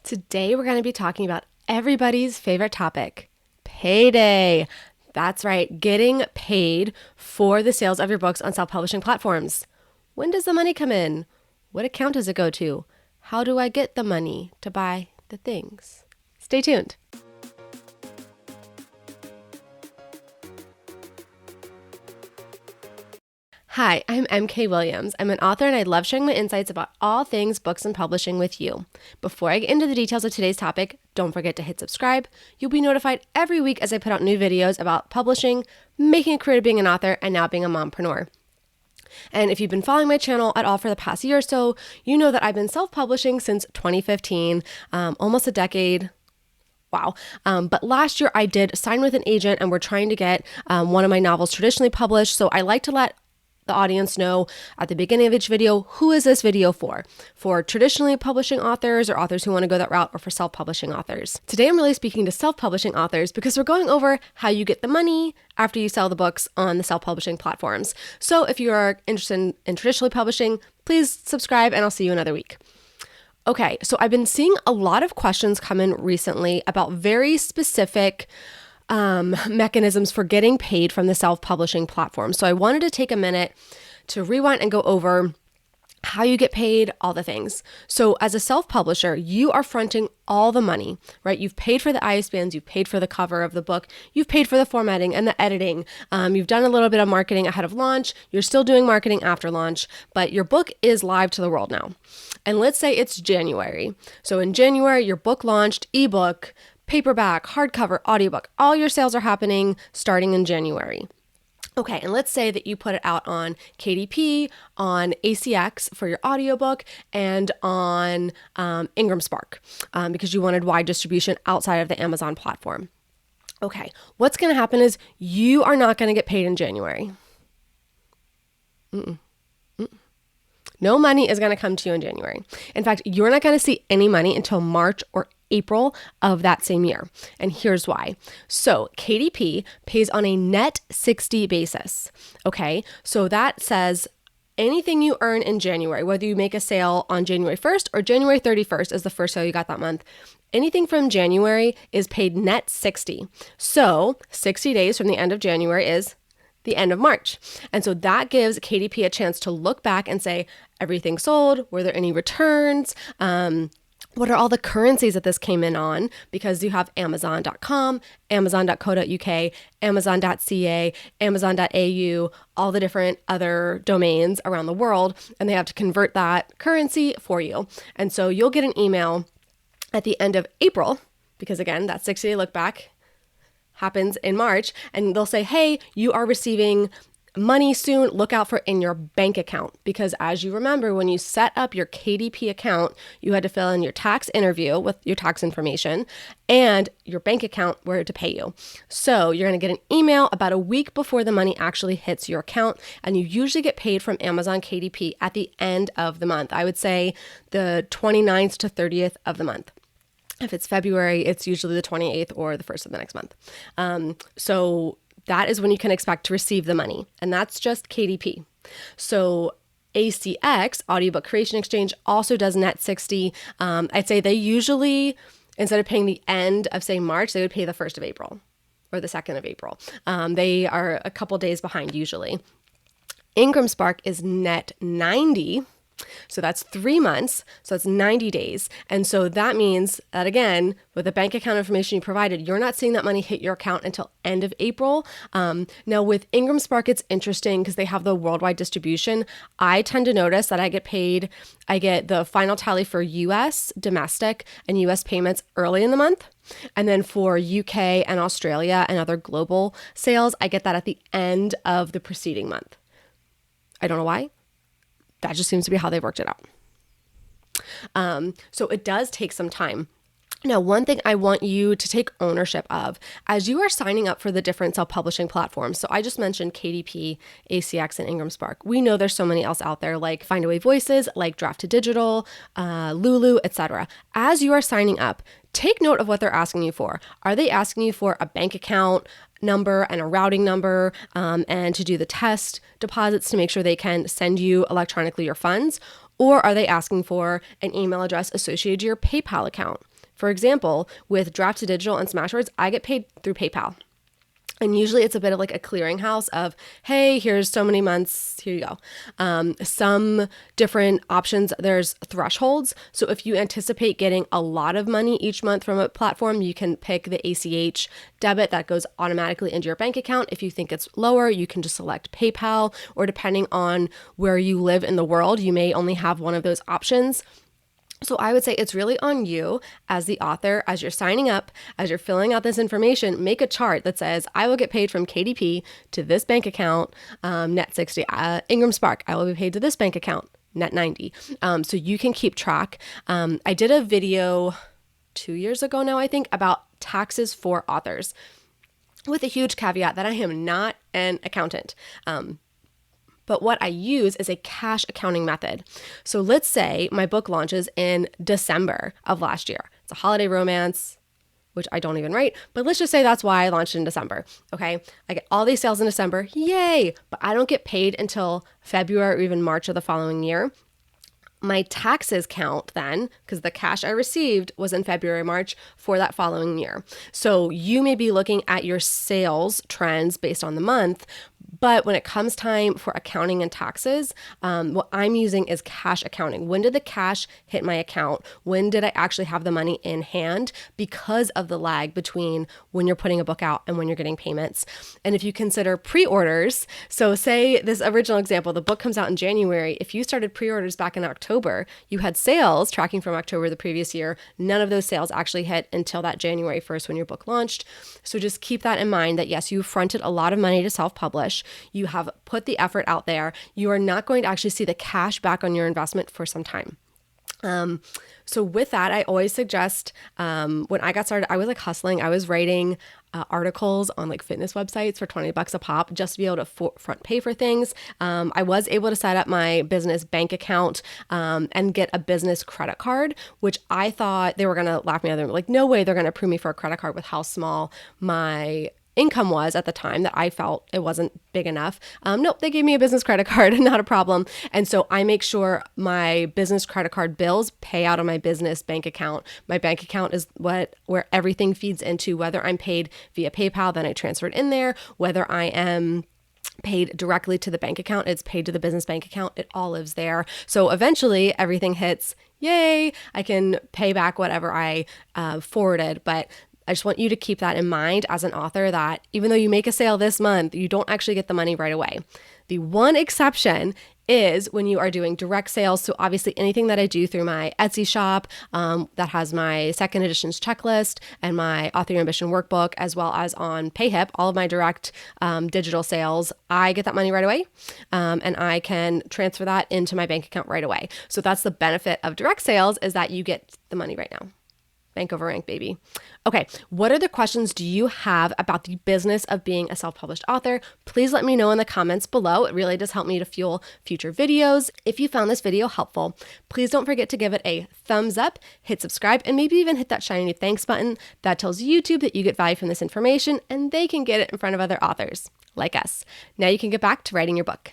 Today we're going to be talking about everybody's favorite topic, payday. That's right, getting paid for the sales of your books on self-publishing platforms. When does the money come in? What account does it go to? How do I get the money to buy the things? Stay tuned. Hi, I'm MK Williams. I'm an author and I love sharing my insights about all things books and publishing with you. Before I get into the details of today's topic, don't forget to hit subscribe. You'll be notified every week as I put out new videos about publishing, making a career being an author, and now being a mompreneur. And if you've been following my channel at all for the past year or so, you know that I've been self-publishing since 2015, almost a decade. Wow. But last year I did sign with an agent and we're trying to get one of my novels traditionally published. So I like to let the audience know at the beginning of each video, who is this video for? For traditionally publishing authors or authors who want to go that route, or for self-publishing authors. Today I'm really speaking to self-publishing authors because we're going over how you get the money after you sell the books on the self-publishing platforms. So if you are interested in traditionally publishing, please subscribe and I'll see you another week. Okay, so I've been seeing a lot of questions come in recently about very specific mechanisms for getting paid from the self-publishing platform. So I wanted to take a minute to rewind and go over how you get paid, all the things. So as a self-publisher, you are fronting all the money, right? You've paid for the ISBNs, you've paid for the cover of the book, you've paid for the formatting and the editing. You've done a little bit of marketing ahead of launch. You're still doing marketing after launch, but your book is live to the world now. And let's say it's January. So in January, your book launched, ebook, paperback, hardcover, audiobook, all your sales are happening starting in January. Okay, and let's say that you put it out on KDP, on ACX for your audiobook, and on Ingram Spark because you wanted wide distribution outside of the Amazon platform. Okay, what's going to happen is you are not going to get paid in January. No money is going to come to you in January. In fact, you're not going to see any money until March or April of that same year. And here's why. So KDP pays on a net 60 basis. Okay, so that says anything you earn in January, whether you make a sale on January 1st or January 31st is the first sale you got that month, anything from January is paid net 60. So 60 days from the end of January is the end of March. And so that gives KDP a chance to look back and say, everything sold, were there any returns? What are all the currencies that this came in on? Because you have Amazon.com, Amazon.co.uk, Amazon.ca, Amazon.au, all the different other domains around the world, and they have to convert that currency for you. And so you'll get an email at the end of April, because again, that 60-day look back happens in March, and they'll say, hey, you are receiving money soon, look out for it in your bank account. Because as you remember, when you set up your KDP account, you had to fill in your tax interview with your tax information and your bank account where to pay you. So you're going to get an email about a week before the money actually hits your account, and you usually get paid from Amazon KDP at the end of the month. I would say the 29th to 30th of the month. If it's February, it's usually the 28th or the 1st of the next month. So that is when you can expect to receive the money. And that's just KDP. So ACX, Audiobook Creation Exchange, also does net 60. I'd say they usually, instead of paying the end of, say, March, they would pay the 1st of April or the 2nd of April. They are a couple days behind usually. Ingram Spark is net 90. So that's 3 months. So that's 90 days. And so that means that, again, with the bank account information you provided, you're not seeing that money hit your account until end of April. Now with Ingram Spark, it's interesting because they have the worldwide distribution. I tend to notice that I get the final tally for US domestic and US payments early in the month. And then for UK and Australia and other global sales, I get that at the end of the preceding month. I don't know why. That just seems to be how they've worked it out. So it does take some time. Now, one thing I want you to take ownership of as you are signing up for the different self-publishing platforms. So I just mentioned KDP, ACX, and Ingram Spark. We know there's so many else out there like Findaway Voices, like Draft to Digital, Lulu, etc. As you are signing up, take note of what they're asking you for. Are they asking you for a bank account number and a routing number and to do the test deposits to make sure they can send you electronically your funds? Or are they asking for an email address associated to your PayPal account? For example, with Draft to Digital and Smashwords, I get paid through PayPal. And usually it's a bit of like a clearinghouse of, hey, here's so many months, here you go. Some different options, there's thresholds. So if you anticipate getting a lot of money each month from a platform, you can pick the ACH debit that goes automatically into your bank account. If you think it's lower, you can just select PayPal, or depending on where you live in the world, you may only have one of those options. So I would say it's really on you as the author, as you're signing up, as you're filling out this information, make a chart that says, I will get paid from KDP to this bank account, net 60. Ingram Spark, I will be paid to this bank account, net 90. So you can keep track. I did a video 2 years ago now, I think, about taxes for authors, with a huge caveat that I am not an accountant. But what I use is a cash accounting method. So let's say my book launches in December of last year. It's a holiday romance, which I don't even write, but let's just say that's why I launched in December. Okay. I get all these sales in December. Yay. But I don't get paid until February or even March of the following year. My taxes count then, because the cash I received was in February, March for that following year. So you may be looking at your sales trends based on the month, but when it comes time for accounting and taxes, what I'm using is cash accounting. When did the cash hit my account? When did I actually have the money in hand? Because of the lag between when you're putting a book out and when you're getting payments. And if you consider pre-orders, so say this original example, the book comes out in January. If you started pre-orders back in October, you had sales tracking from October the previous year. None of those sales actually hit until that January 1st when your book launched. So just keep that in mind that yes, you fronted a lot of money to self-publish. You have put the effort out there. You are not going to actually see the cash back on your investment for some time. So with that, I always suggest, when I got started, I was like hustling. I was writing articles on like fitness websites for $20 a pop just to be able to front pay for things. I was able to set up my business bank account and get a business credit card, which I thought they were going to laugh me out of there. Like, no way they're going to approve me for a credit card with how small my income was at the time, that I felt it wasn't big enough. Nope, they gave me a business credit card, not a problem. And so I make sure my business credit card bills pay out of my business bank account. My bank account is where everything feeds into, whether I'm paid via PayPal, then I transfer it in there, whether I am paid directly to the bank account, it's paid to the business bank account, it all lives there. So eventually everything hits, yay, I can pay back whatever I forwarded. But I just want you to keep that in mind as an author, that even though you make a sale this month, you don't actually get the money right away. The one exception is when you are doing direct sales. So obviously anything that I do through my Etsy shop that has my second editions checklist and my Author Your Ambition workbook, as well as on PayHip, all of my direct digital sales, I get that money right away, and I can transfer that into my bank account right away. So that's the benefit of direct sales, is that you get the money right now. Bank over rank, baby. Okay, what other questions do you have about the business of being a self-published author? Please let me know in the comments below. It really does help me to fuel future videos. If you found this video helpful, please don't forget to give it a thumbs up, hit subscribe, and maybe even hit that shiny thanks button. That tells YouTube that you get value from this information and they can get it in front of other authors like us. Now you can get back to writing your book.